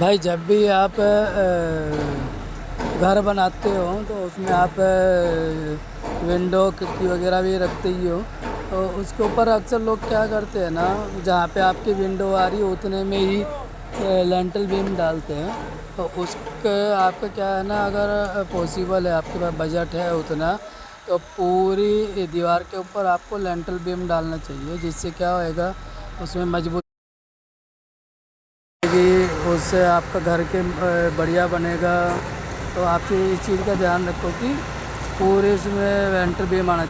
भाई जब भी आप घर बनाते हो तो उसमें आप विंडो खिड़की वगैरह भी रखते ही हो। तो उसके ऊपर अक्सर लोग क्या करते हैं ना, जहाँ पे आपकी विंडो आ रही है उतने में ही लेंटल बीम डालते हैं। तो उसका आपका क्या है ना, अगर पॉसिबल है, आपके पास बजट है उतना, तो पूरी दीवार के ऊपर आपको लेंटल बीम डालना चाहिए। जिससे क्या होएगा, उसमें मजबूत कि उससे आपका घर के बढ़िया बनेगा। तो आपकी इस चीज़ का ध्यान रखो कि पूरे इसमें वेंटर बीम आना